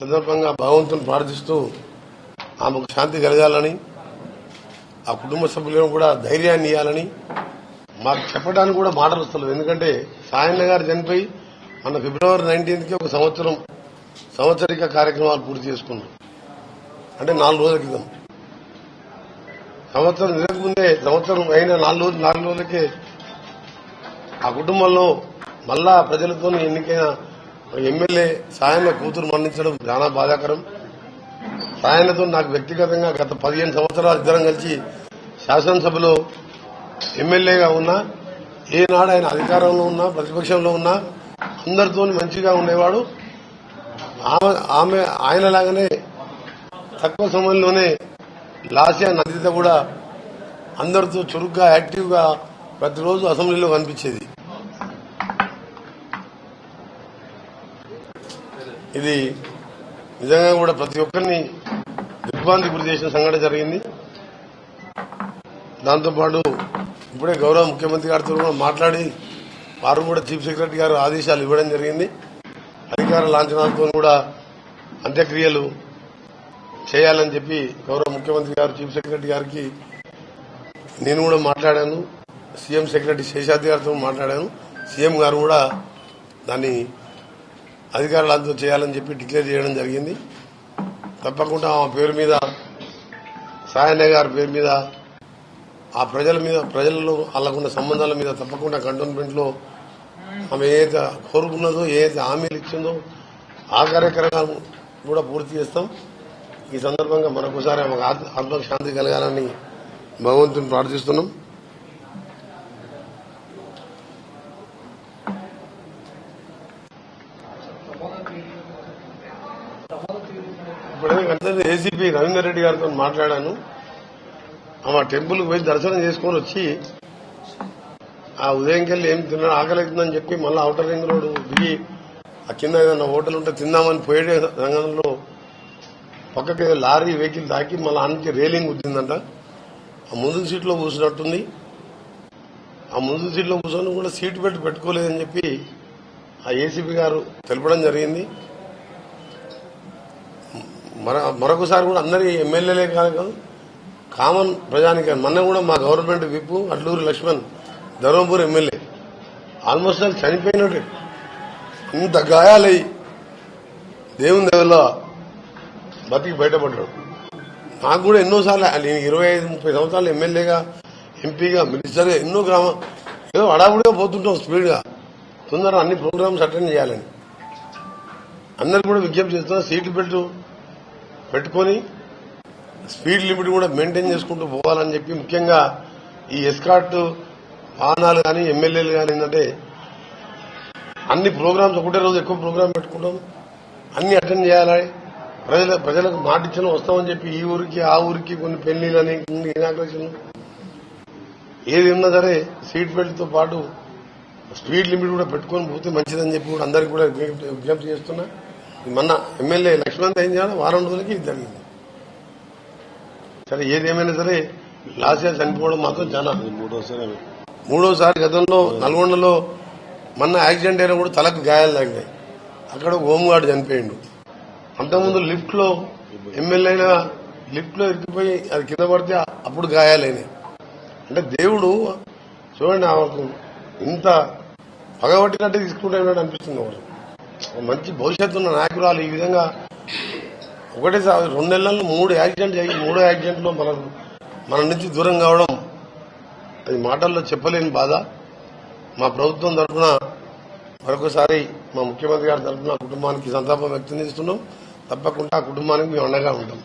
సందర్భంగా భగవంతుని ప్రార్థిస్తూ ఆమెకు శాంతి కలగాలని, ఆ కుటుంబ సభ్యులను కూడా ధైర్యాన్ని ఇవ్వాలని మాకు చెప్పడానికి కూడా మాటలు వస్తలేదు. ఎందుకంటే సాయన్న గారు చనిపోయి మన ఫిబ్రవరి 19కి ఒక సంవత్సరిక కార్యక్రమాలు పూర్తి చేసుకున్నాం. అంటే 4 రోజుల క్రితం. సంవత్సరం తిరగకముందే, సంవత్సరం అయిన 4 రోజులకే ఆ కుటుంబంలో మళ్ళా ప్రజలతో ఎన్నికైన ఎమ్మెల్యే సాయన్న కూతురు మరణించడం చాలా బాధాకరం. సాయన్నతో నాకు వ్యక్తిగతంగా గత 15 సంవత్సరాలు ఇద్దరం కలిసి శాసనసభలో ఎమ్మెల్యేగా ఉన్నా, ఏనాడు ఆయన అధికారంలో ఉన్నా ప్రతిపక్షంలో ఉన్నా అందరితో మంచిగా ఉండేవాడు. ఆయనలాగానే తక్కువ సమయంలోనే లాస్యా నదిత కూడా అందరితో చురుగ్గా యాక్టివ్గా ప్రతిరోజు అసెంబ్లీలో కనిపించేది. ఇది నిజంగా కూడా ప్రతి ఒక్కరిని దిగ్భ్రాంతికి గురి చేసిన సంఘటన జరిగింది. దాంతోపాటు ఇప్పుడే గౌరవ ముఖ్యమంత్రి గారితో కూడా మాట్లాడి వారు కూడా చీఫ్ సెక్రటరీ గారు ఆదేశాలు ఇవ్వడం జరిగింది. అధికార లాంఛనాలతో కూడా అంత్యక్రియలు చేయాలని చెప్పి గౌరవ ముఖ్యమంత్రి గారు చీఫ్ సెక్రటరీ గారికి నేను కూడా మాట్లాడాను. సీఎం సెక్రటరీ శేషాద్రి గారితో మాట్లాడాను. సీఎం గారు కూడా దాన్ని అధికారులతో చేయాలని చెప్పి డిక్లేర్ చేయడం జరిగింది. తప్పకుండా ఆ పేరు మీద, సాయన్న గారి పేరు మీద, ఆ ప్రజలలో వాళ్ళకున్న సంబంధాల మీద తప్పకుండా కంటోన్మెంట్లో ఆమె ఏదైతే కోరుకున్నదో, ఏదైతే హామీలు ఇచ్చిందో ఆ కార్యక్రమాలు కూడా పూర్తి చేస్తాం. ఈ సందర్భంగా మరొకసారి ఆమెకు ఆత్మకు శాంతి కలగాలని భగవంతుని ప్రార్థిస్తున్నాం. ఇప్పుడే ఏసీపీ రవీందర్ రెడ్డి గారితో మాట్లాడాను. ఆమె టెంపుల్కి పోయి దర్శనం చేసుకొని వచ్చి ఆ ఉదయంకెళ్ళి ఏం తిన్నా ఆకలి అవుతుందని చెప్పి మళ్ళీ ఔటర్ రింగ్ రోడ్ దిగి ఆ కింద ఏదైనా హోటల్ ఉంటే తిందామని పోయే రంగంలో పక్కకి లారీ వెహికల్ తాకి మళ్ళీ ఆనికి రేలింగ్ వచ్చిందంట. ఆ ముందు సీట్లో కూర్చున్నట్టుంది. ఆ ముందు సీట్లో కూర్చొని కూడా సీట్ బెల్ట్ పెట్టుకోలేదని చెప్పి ఆ ఏసీపీ గారు తెలపడం జరిగింది. మరొకసారి కూడా అందరి ఎమ్మెల్యేలే కాదు, కామన్ ప్రజానికి మొన్న కూడా మా government whip Adluri Laxman Dharmapur MLA almost అది చనిపోయినట్టు ఇంత గాయాలయ్యి దేవుని దేవుల్లో బతికి బయటపడ్డాడు. నాకు కూడా ఎన్నోసార్లు 25-30 సంవత్సరాలు ఎమ్మెల్యేగా, ఎంపీగా, మినిస్టర్గా ఎన్నో ఏదో అడావుడిగా పోతుంటాం స్పీడ్గా. తొందరగా అన్ని ప్రోగ్రామ్స్ అటెండ్ చేయాలని అందరు కూడా విజ్ఞప్తి చేస్తున్నా. సీట్ బెల్ట్ పెట్టుకొని స్పీడ్ లిమిట్ కూడా మెయింటైన్ చేసుకుంటూ పోవాలని చెప్పి, ముఖ్యంగా ఈ ఎస్కార్ట్ వాహనాలు కానీ ఎమ్మెల్యేలు కానీ ఏంటంటే అన్ని ప్రోగ్రామ్స్ ఒకటే రోజు ఎక్కువ ప్రోగ్రాం పెట్టుకుంటాం, అన్ని అటెండ్ చేయాలి. ప్రజలకు మాటిచ్చిన వస్తామని చెప్పి ఈ ఊరికి ఆ ఊరికి కొన్ని పెళ్లిలని, ఇనాగ్రేషన్ ఏది ఉన్నా సరే సీట్ బెల్ట్తో పాటు స్పీడ్ లిమిట్ కూడా పెట్టుకొని పోతే మంచిదని చెప్పి కూడా అందరికీ కూడా విజ్ఞప్తి చేస్తున్నా. మొన్న ఎమ్మెల్యే లక్ష్మణ్ ఏం చేయాలి, వారం రోజులకి ఇది జరిగింది. సరే ఏదేమైనా సరే లాస్యా చనిపోవడం మాత్రం చాలా మూడోసారి. గతంలో నల్గొండలో మొన్న యాక్సిడెంట్ అయినా కూడా తలకు గాయాలు తగ్గినాయి. అక్కడ హోంగార్డు చనిపోయిండు. అంతకుముందు లిఫ్ట్ లో ఎమ్మెల్యేగా లిఫ్ట్ లో ఇరికిపోయి అది కింద పడితే అప్పుడు గాయాలైనాయి. అంటే దేవుడు చూడండి, ఆమెకు ఇంత పగబట్టినట్టే తీసుకుంటున్నాడు అనిపిస్తుంది. ఒకటి మంచి భవిష్యత్తు ఉన్న నాయకురాలు ఈ విధంగా ఒకటేసారి 2 నెలల్లో 3 యాక్సిడెంట్ అయ్యి 3వ యాక్సిడెంట్లో మన నుంచి దూరం కావడం అది మాటల్లో చెప్పలేని బాధ. మా ప్రభుత్వం తరఫున మరొకసారి మా ముఖ్యమంత్రి గారి తరఫున కుటుంబానికి సంతాపం వ్యక్తం చేస్తున్నాం. తప్పకుండా ఆ కుటుంబానికి మేము అండగా ఉంటాం.